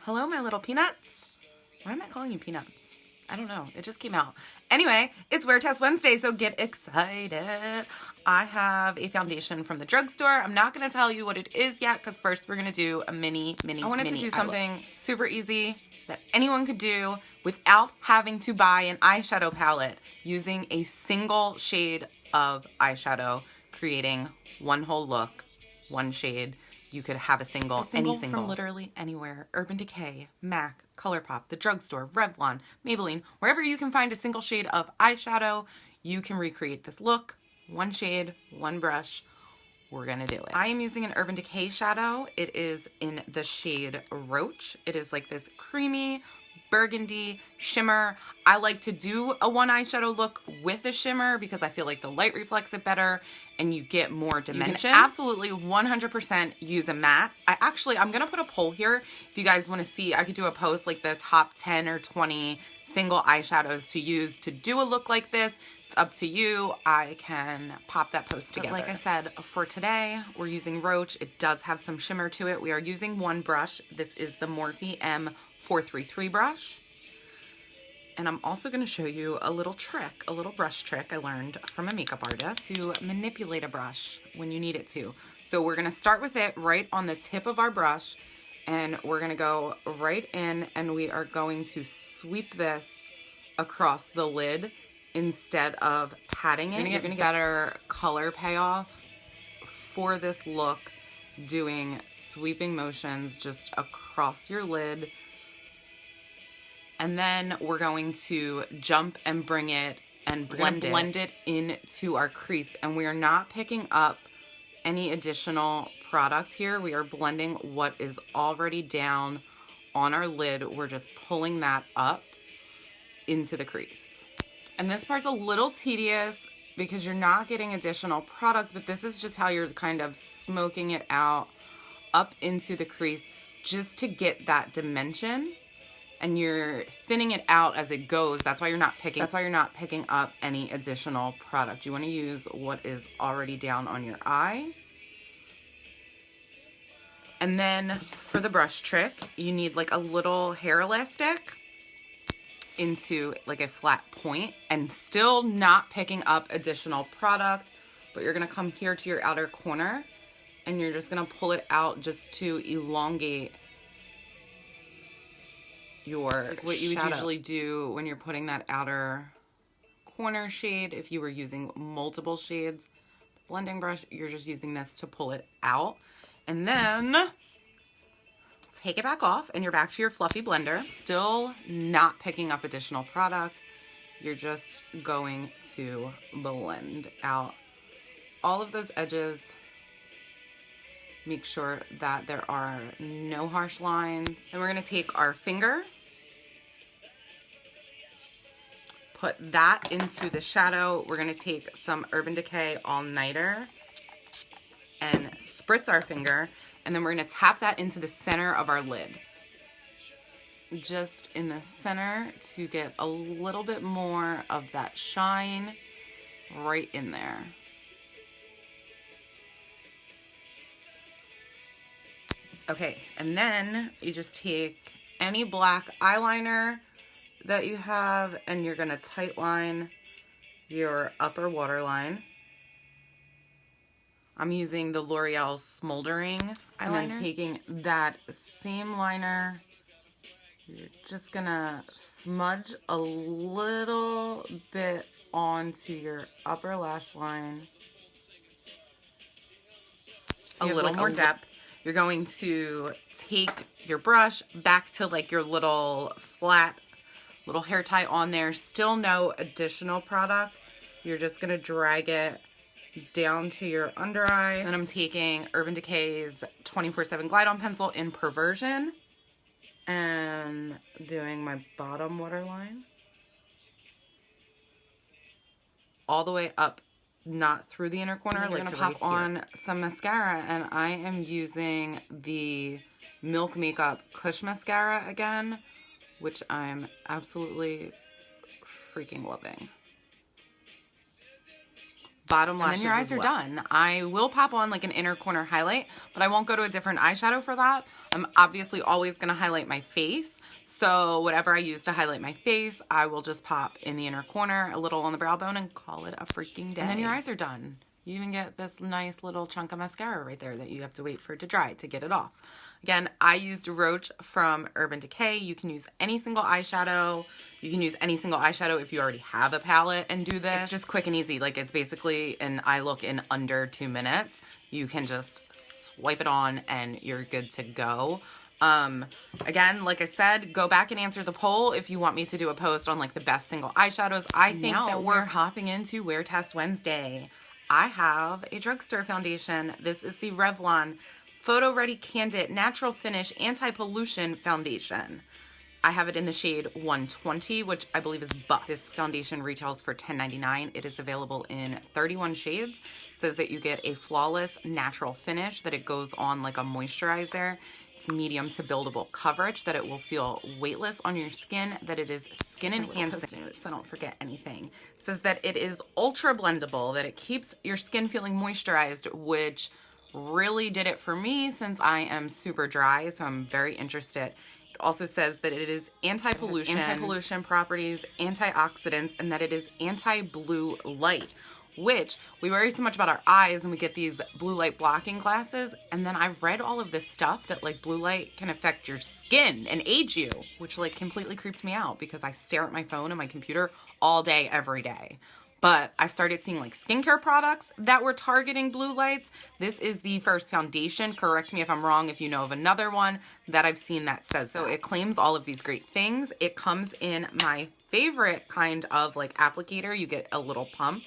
Hello, my little peanuts. Why am I calling you peanuts? I don't know. It just came out. Anyway, it's Wear Test Wednesday, so get excited. I have a foundation from the drugstore. I'm not going to tell you what it is yet because first we're going to do a mini I wanted to do something super easy that anyone could do without having to buy an eyeshadow palette, using a single shade of eyeshadow, creating one whole look, one shade. You could have any single from literally anywhere. Urban Decay, MAC, ColourPop, the drugstore, Revlon, Maybelline, wherever you can find a single shade of eyeshadow, you can recreate this look. One shade, one brush. We're gonna do it. I am using an Urban Decay shadow. It is in the shade Roach. It is like this creamy burgundy shimmer. I like to do a one eyeshadow look with a shimmer because I feel like the light reflects it better and you get more dimension. You can absolutely 100% use a matte. I'm gonna put a poll here. If you guys wanna see, I could do a post like the top 10 or 20 single eyeshadows to use to do a look like this. It's up to you. I can pop that post together. But like I said, for today, we're using Roach. It does have some shimmer to it. We are using one brush. This is the Morphe M433 brush. And I'm also going to show you a little trick, a little brush trick I learned from a makeup artist to manipulate a brush when you need it to. So we're going to start with it right on the tip of our brush, and we're going to go right in, and we are going to sweep this across the lid instead of patting it. You're going to get better color payoff for this look doing sweeping motions just across your lid. And then we're going to jump and bring it and blend it into our crease. And we are not picking up any additional product here. We are blending what is already down on our lid. We're just pulling that up into the crease. And this part's a little tedious because you're not getting additional product, but this is just how you're kind of smoking it out up into the crease just to get that dimension. And you're thinning it out as it goes. That's why you're not picking up any additional product. You want to use what is already down on your eye. And then for the brush trick, you need like a little hair elastic into like a flat point and still not picking up additional product, but you're going to come here to your outer corner and you're just going to pull it out just to elongate what you would usually do when you're putting that outer corner shade. If you were using multiple shades, the blending brush, you're just using this to pull it out. And then take it back off and you're back to your fluffy blender. Still not picking up additional product. You're just going to blend out all of those edges. Make sure that there are no harsh lines. And we're going to take our finger, put that into the shadow. We're going to take some Urban Decay All Nighter and spritz our finger, and then we're going to tap that into the center of our lid. Just in the center to get a little bit more of that shine right in there. Okay, and then you just take any black eyeliner that you have and you're going to tight line your upper waterline. I'm using the L'Oreal Smoldering eyeliner. And then taking that same liner, you're just going to smudge a little bit onto your upper lash line. A little more depth. You're going to take your brush back to like your little flat little hair tie on there. Still no additional product. You're just going to drag it down to your under eye. Then I'm taking Urban Decay's 24/7 Glide On Pencil in Perversion and doing my bottom waterline all the way up, not through the inner corner. Like, gonna pop on some mascara, and I am using the Milk Makeup Kush Mascara again, which I'm absolutely freaking loving. Bottom lashes. And then your eyes are done. I will pop on like an inner corner highlight, but I won't go to a different eyeshadow for that. I'm obviously always going to highlight my face. So whatever I use to highlight my face, I will just pop in the inner corner, a little on the brow bone, and call it a freaking day. And then your eyes are done. You even get this nice little chunk of mascara right there that you have to wait for it to dry to get it off. Again, I used Roach from Urban Decay. You can use any single eyeshadow. You can use any single eyeshadow if you already have a palette and do this. It's just quick and easy. Like, it's basically an eye look in under 2 minutes. You can just swipe it on and you're good to go. Again, like I said, go back and answer the poll if you want me to do a post on like the best single eyeshadows. I think that we're hopping into Wear Test Wednesday. I have a drugstore foundation. This is the Revlon Photoready Candid Natural Finish Anti-Pollution Foundation. I have it in the shade 120, which I believe is buff. This foundation retails for $10.99. It is available in 31 shades. It says that you get a flawless natural finish, that it goes on like a moisturizer. It's medium to buildable coverage, that it will feel weightless on your skin, that it is skin enhancing, so I don't forget anything. It says that it is ultra blendable, that it keeps your skin feeling moisturized, which really did it for me since I am super dry, so I'm very interested. It also says that it is anti-pollution properties, antioxidants, and that it is anti-blue light, which we worry so much about our eyes and we get these blue light blocking glasses, and then I've read all of this stuff that like blue light can affect your skin and age you, which like completely creeps me out because I stare at my phone and my computer all day, every day. But I started seeing like skincare products that were targeting blue lights. This is the first foundation, correct me if I'm wrong if you know of another one, that I've seen that says so. It claims all of these great things. It comes in my favorite kind of like applicator. You get a little pump.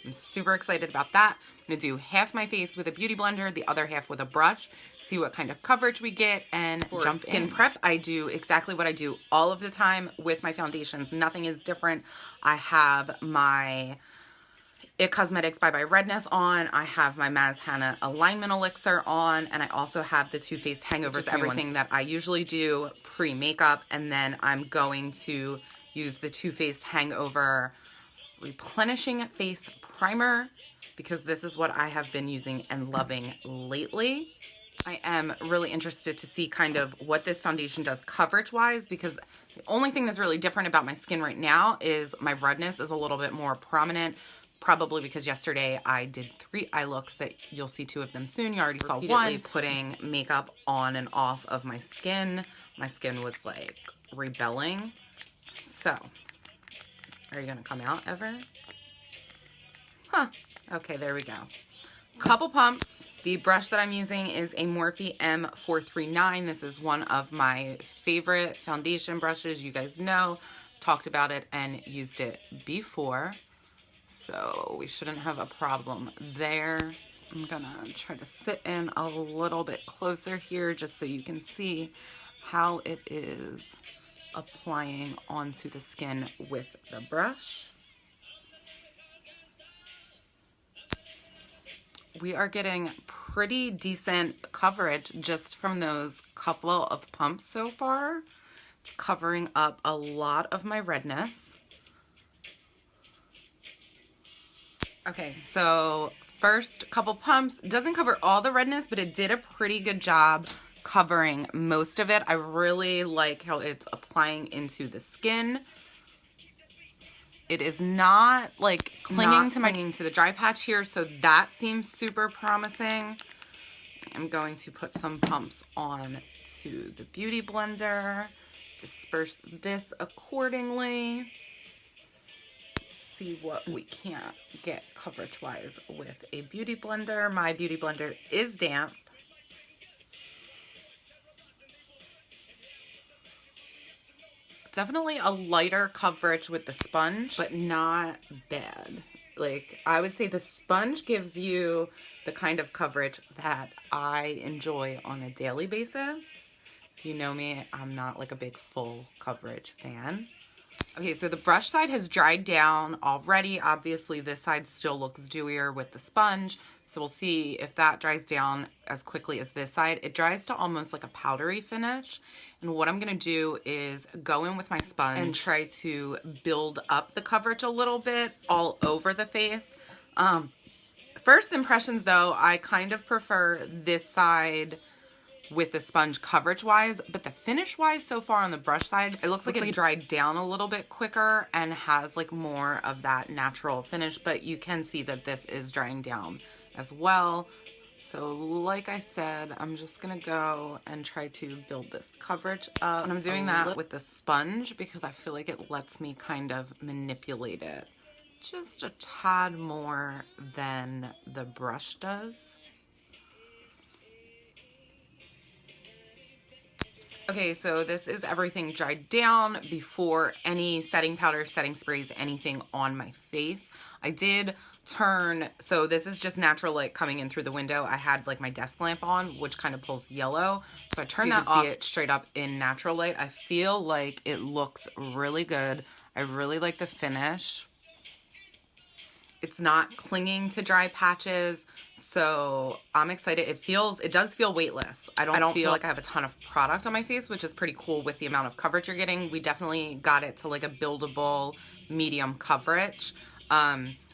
I'm super excited about that. I'm going to do half my face with a beauty blender, the other half with a brush, see what kind of coverage we get, and jump in. Skin prep, I do exactly what I do all of the time with my foundations. Nothing is different. I have my It Cosmetics Bye Bye Redness on. I have my Maz Hannah Alignment Elixir on, and I also have the Too Faced Hangover, everything that I usually do pre-makeup, and then I'm going to use the Too Faced Hangover Replenishing Face Primer, because this is what I have been using and loving lately. I am really interested to see kind of what this foundation does coverage-wise, because the only thing that's really different about my skin right now is my redness is a little bit more prominent, probably because yesterday I did 3 eye looks that you'll see 2 of them soon. You already saw one. Putting makeup on and off of my skin. My skin was like rebelling. So, are you going to come out ever? Huh. Okay, there we go. Couple pumps. The brush that I'm using is a Morphe M439. This is one of my favorite foundation brushes. You guys know, talked about it and used it before. So we shouldn't have a problem there. I'm gonna try to sit in a little bit closer here just so you can see how it is applying onto the skin with the brush. We are getting pretty decent coverage just from those couple of pumps so far. It's covering up a lot of my redness. Okay, so first couple pumps doesn't cover all the redness, but it did a pretty good job covering most of it. I really like how it's applying into the skin. It is not like clinging to the dry patch here, so that seems super promising. I'm going to put some pumps on to the beauty blender, disperse this accordingly. See what we can't get coverage-wise with a beauty blender. My beauty blender is damp. Definitely a lighter coverage with the sponge, but not bad. Like, I would say the sponge gives you the kind of coverage that I enjoy on a daily basis. If you know me, I'm not like a big full coverage fan. Okay, so the brush side has dried down already. Obviously, this side still looks dewier with the sponge. So we'll see if that dries down as quickly as this side. It dries to almost like a powdery finish. And what I'm going to do is go in with my sponge and try to build up the coverage a little bit all over the face. First impressions, though, I kind of prefer this side with the sponge coverage wise, but the finish wise so far on the brush side, it looks like it dried down a little bit quicker and has like more of that natural finish, but you can see that this is drying down as well. So like I said, I'm just gonna go and try to build this coverage up. And I'm doing that with the sponge because I feel like it lets me kind of manipulate it just a tad more than the brush does. Okay, so this is everything dried down before any setting powder, setting sprays, anything on my face. I did turn, so this is just natural light coming in through the window. I had like my desk lamp on, which kind of pulls yellow. So I turned that off. See it straight up in natural light. I feel like it looks really good. I really like the finish. It's not clinging to dry patches. So I'm excited. It does feel weightless. I don't feel like I have a ton of product on my face, which is pretty cool with the amount of coverage you're getting. We definitely got it to like a buildable medium coverage.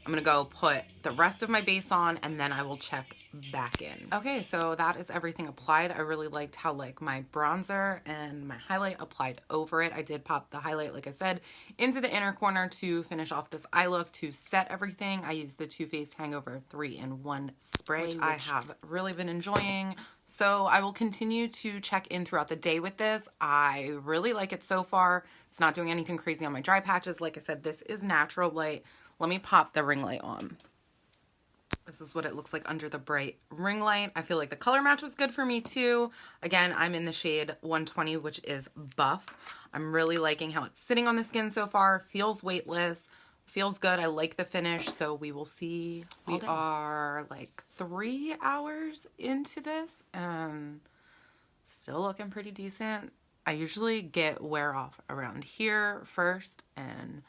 I'm gonna go put the rest of my base on and then I will check back in. Okay, so that is everything applied. I really liked how like my bronzer and my highlight applied over it. I did pop the highlight, like I said, into the inner corner to finish off this eye look. To set everything, I used the Too Faced Hangover 3-in-1 spray, which I have really been enjoying. So I will continue to check in throughout the day with this. I really like it so far. It's not doing anything crazy on my dry patches. Like I said, this is natural light. Let me pop the ring light on. This is what it looks like under the bright ring light. I feel like the color match was good for me too. Again, I'm in the shade 120, which is Buff. I'm really liking how it's sitting on the skin so far. Feels weightless, feels good. I like the finish, so we will see. We are like 3 hours into this and still looking pretty decent. I usually get wear off around here first and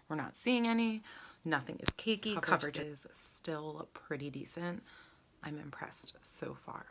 we're not seeing any. Nothing is cakey. Coverage is still pretty decent. I'm impressed so far.